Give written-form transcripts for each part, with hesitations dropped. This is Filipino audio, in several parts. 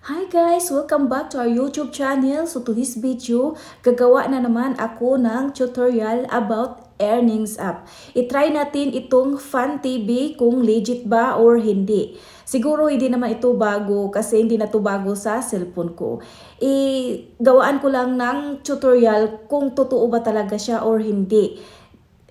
Hi guys! Welcome back to our YouTube channel. So to this video, gagawa na naman ako ng tutorial about earnings app. I-try natin itong Fun TV kung legit ba or hindi. Siguro hindi naman ito bago kasi hindi na ito bago sa cellphone ko. Gawaan ko lang ng tutorial kung totoo ba talaga siya or hindi.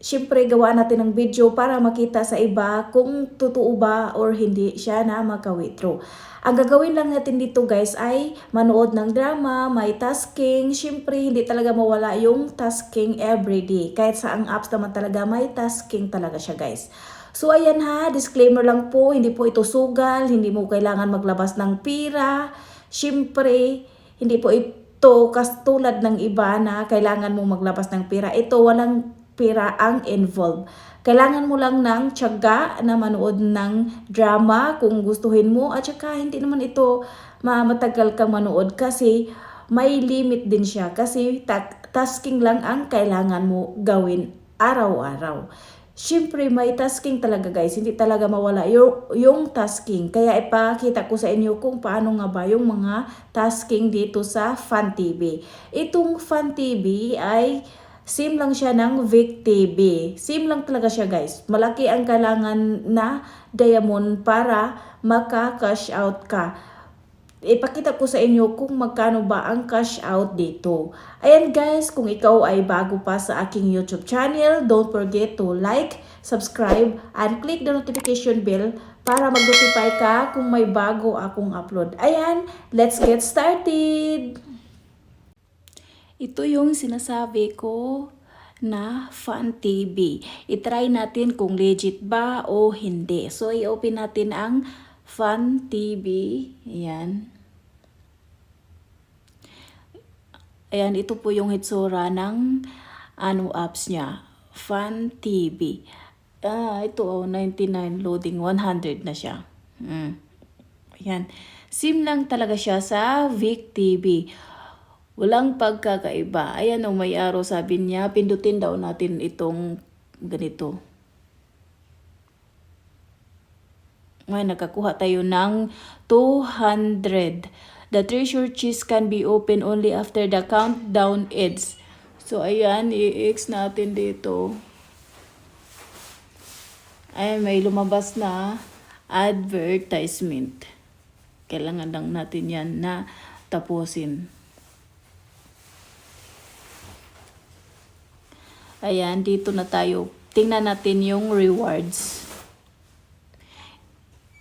Siyempre, gawa natin ng video para makita sa iba kung totoo ba or hindi siya na maka-withdraw. Ang gagawin lang natin dito guys ay manood ng drama, may tasking. Siyempre, hindi talaga mawala yung tasking everyday. Kahit sa ang apps naman talaga, may tasking talaga siya guys. So ayan ha, disclaimer lang po, hindi po ito sugal, hindi mo kailangan maglabas ng pira. Siyempre, hindi po ito katulad ng iba na kailangan mo maglabas ng pira. Ito walang pera ang involved. Kailangan mo lang ng tiyaga na manood ng drama kung gustuhin mo at saka hindi naman ito matagal kang manood kasi may limit din siya kasi tasking lang ang kailangan mo gawin araw-araw. Siyempre may tasking talaga guys, hindi talaga mawala yung tasking. Kaya ipakita ko sa inyo kung paano nga ba yung mga tasking dito sa Fun TV. Itong Fun TV ay same lang siya ng Vic TV. Same lang talaga siya guys. Malaki ang kailangan na diamond para maka-cash out ka. Ipakita ko sa inyo kung magkano ba ang cash out dito. Ayan guys, kung ikaw ay bago pa sa aking YouTube channel, don't forget to like, subscribe, and click the notification bell para mag-notify ka kung may bago akong upload. Ayan, let's get started! Ito yung sinasabi ko na Fun TV. I-try natin kung legit ba o hindi. So, i-open natin ang Fun TV. Ayan. Ayan, ito po yung hitsura ng apps niya. Fun TV. Ito 99 loading 100 na siya. Ayan. Sim lang talaga siya sa Vic TV. Walang pagkakaiba. Ayan o, may araw sabi niya, pindutin daw natin itong ganito. May nakakuha tayo ng 200. The treasure chest can be opened only after the countdown ends. So ayan, i-X natin dito. Ayan, may lumabas na advertisement. Kailangan lang natin yan na tapusin. Ayan, dito na tayo. Tingnan natin yung rewards.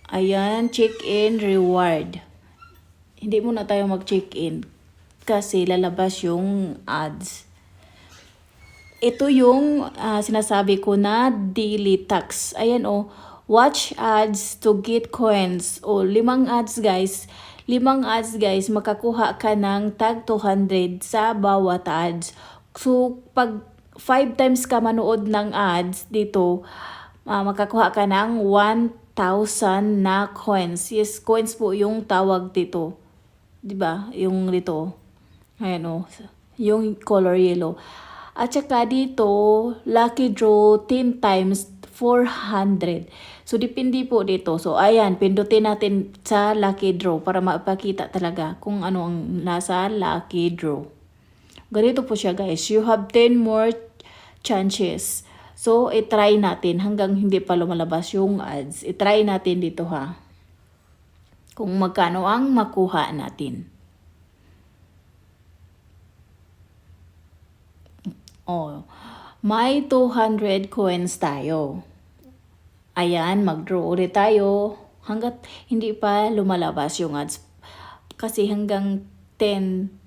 Ayan, check-in reward. Hindi muna tayo mag-check-in kasi lalabas yung ads. Ito yung sinasabi ko na daily tax. Ayan watch ads to get coins. 5 ads guys. 5 ads guys, makakuha ka ng tag 200 sa bawat ads. So, pag 5 times ka manood ng ads dito, makakuha ka ng 1,000 na coins. Yes, coins po yung tawag dito. 'Di ba? Yung dito. Ayan yung color yellow. At saka dito, lucky draw 10 times 400. So, depende po dito. So, ayan, pindutin natin sa lucky draw para mapakita talaga kung ano ang nasa lucky draw. Ganito po siya guys. You have 10 more chances. So, i-try natin hanggang hindi pa lumalabas yung ads. I-try natin dito ha. Kung magkano ang makuha natin. May 200 coins tayo. Ayan, mag-draw ulit tayo. Hanggat hindi pa lumalabas yung ads. Kasi hanggang 10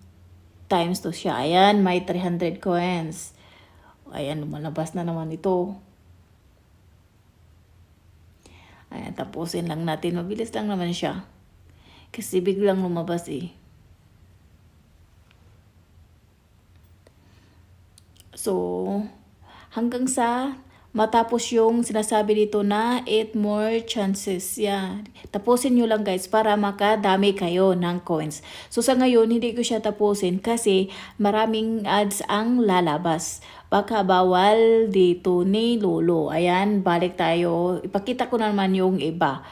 times to siya. Ayan, may 300 coins. Ayan, lumalabas na naman ito. Ayan, tapusin lang natin. Mabilis lang naman siya. Kasi biglang lumabas So, hanggang sa matapos yung sinasabi dito na 8 more chances. Yan. Tapusin nyo lang guys para makadami kayo ng coins. So sa ngayon, hindi ko siya tapusin kasi maraming ads ang lalabas. Baka bawal dito ni Lolo. Ayan, balik tayo. Ipakita ko naman yung iba.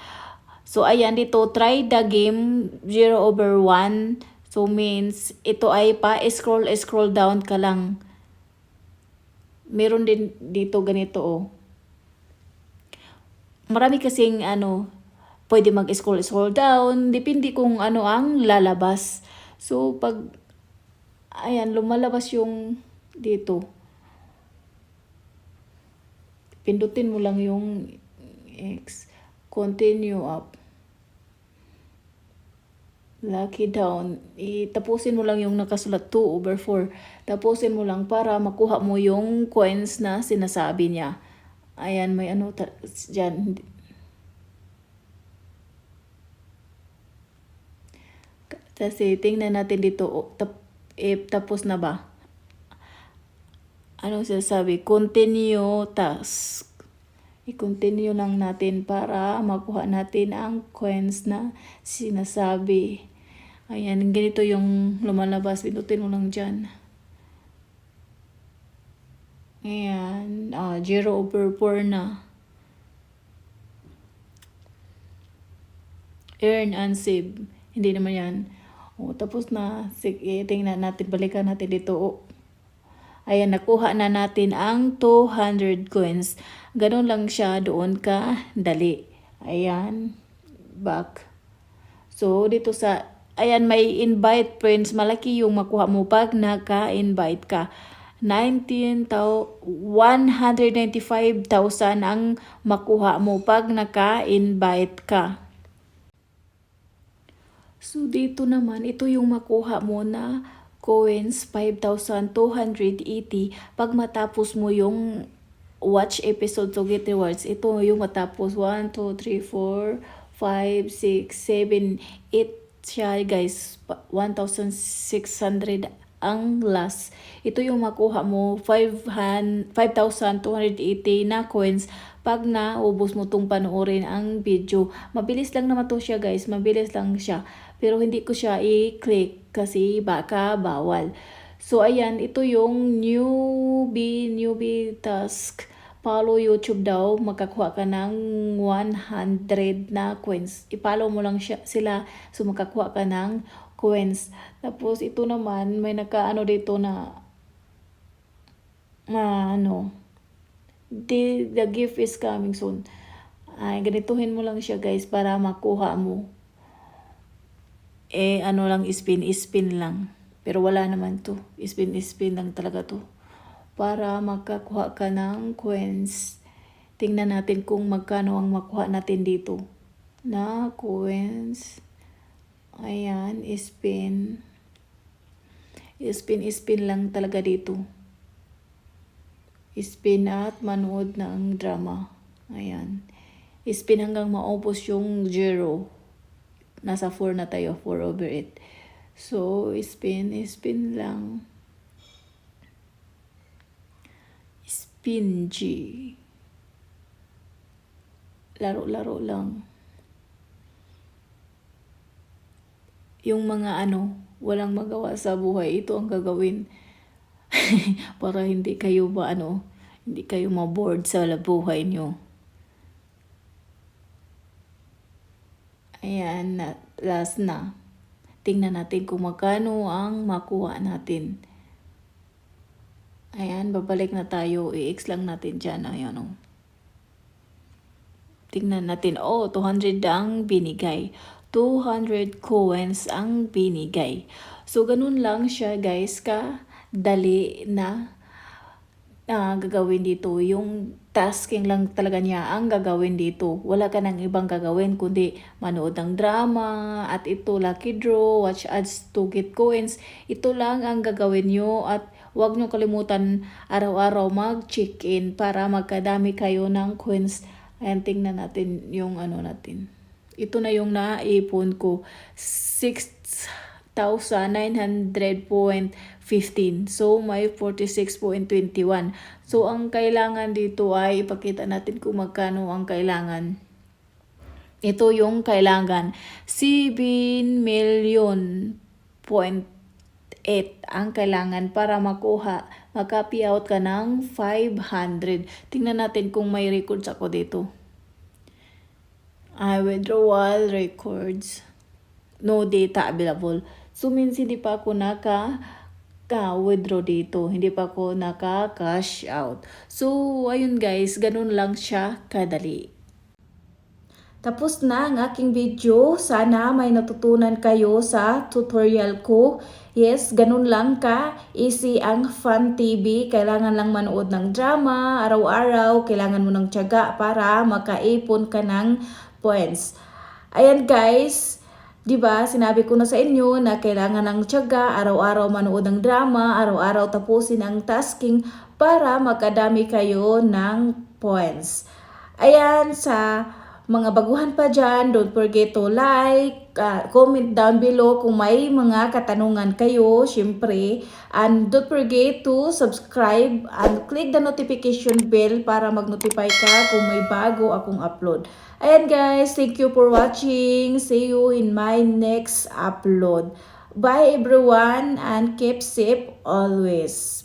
So ayan dito, try the game 0/1. So means ito ay scroll down ka lang. Meron din dito ganito oh. Marami kasing pwede mag-scroll down, depende kung ano ang lalabas. So pag ayan lumalabas yung dito, pindutin mo lang yung X, continue up, lucky down, tapusin mo lang yung nakasulat 2/4, tapusin mo lang para makuha mo yung coins na sinasabi niya. Ayan, may dyan. Kasi tingnan natin dito, tapos na ba? Ano sinasabi? Continue task. I-continue lang natin para makuha natin ang coins na sinasabi. Ayan, ganito yung lumalabas. Pindutin mo lang dyan. Ayan, 0/4 na. Earn and save. Hindi naman yan. Tapos na. Sige, tingnan natin. Balikan natin dito. Ayan, nakuha na natin ang 200 coins. Ganun lang siya, doon ka dali. Ayan, back. So, dito ayan, may invite friends. Malaki yung makuha mo pag naka-invite ka. 195,000 ang makuha mo pag naka-invite ka. So, dito naman, ito yung makuha mo na coins 5,280 pag matapos mo yung watch episode to get rewards. Ito yung matapos 1, 2, 3, 4, 5, 6, 7, 8 siya guys. 1,600 ang last. Ito yung makuha mo 5,280 na coins pag naubos mo tong panoorin ang video. Mabilis lang naman to siya guys. Mabilis lang siya. Pero hindi ko siya i-click kasi baka bawal. So ayan, ito yung newbie task. Follow YouTube daw, makakuha ka ng 100 na coins. I-follow mo lang sila, so makakuha ka ng coins. Tapos ito naman, may dito na the gift is coming soon. Ay, ganituhin mo lang siya guys para makuha mo. Lang, spin lang. Pero wala naman to. Spin lang talaga to. Para makakuha ka ng coins. Tingnan natin kung magkano ang makuha natin dito. Na coins. Ayan, spin. Spin lang talaga dito. Spin at manood ng drama. Ayan. Spin hanggang maubos yung 0. Nasa 4 na tayo, 4/8. So, spin lang. Spin G. Laro lang. Yung mga walang magawa sa buhay, ito ang gagawin. Para hindi kayo hindi kayo ma-bored sa buhay nyo. Ayan, last na. Tingnan natin kung magkano ang makuha natin. Ayan, babalik na tayo. I-X lang natin dyan. Ayan Tingnan natin. 200 ang binigay. 200 coins ang binigay. So, ganun lang siya guys. Dali na gagawin dito. Yung tasking lang talaga niya ang gagawin dito. Wala ka nang ibang gagawin kundi manood ng drama at ito lucky draw, watch ads to get coins. Ito lang ang gagawin nyo at huwag nyo kalimutan araw-araw mag-check-in para magkadami kayo ng coins. Ayan, tingnan natin yung natin. Ito na yung naipon ko. 6,900.15. So, may 46.21. So, ang kailangan dito ay ipakita natin kung magkano ang kailangan. Ito yung kailangan. 7,000,000.8 ang kailangan para maka-payout ka ng 500. Tingnan natin kung may records ako dito. Withdrawal records. No data available. So means hindi pa ako withdraw dito. Hindi pa ako naka-cash out. So ayun guys, ganun lang siya kadali. Tapos na ang aking video. Sana may natutunan kayo sa tutorial ko. Yes, ganun lang ka. Easy ang Fun TV. Kailangan lang manood ng drama, araw-araw. Kailangan mo ng tiyaga para makaipon ka ng points. Ayan guys, 'di ba? Sinabi ko na sa inyo na kailangan ng tiyaga, araw-araw manood ng drama, araw-araw tapusin ang tasking para makadami kayo ng points. Ayan, sa mga baguhan pa dyan, don't forget to like, comment down below kung may mga katanungan kayo, syempre. And don't forget to subscribe and click the notification bell para mag-notify ka kung may bago akong upload. Ayan guys, thank you for watching. See you in my next upload. Bye everyone and keep safe always.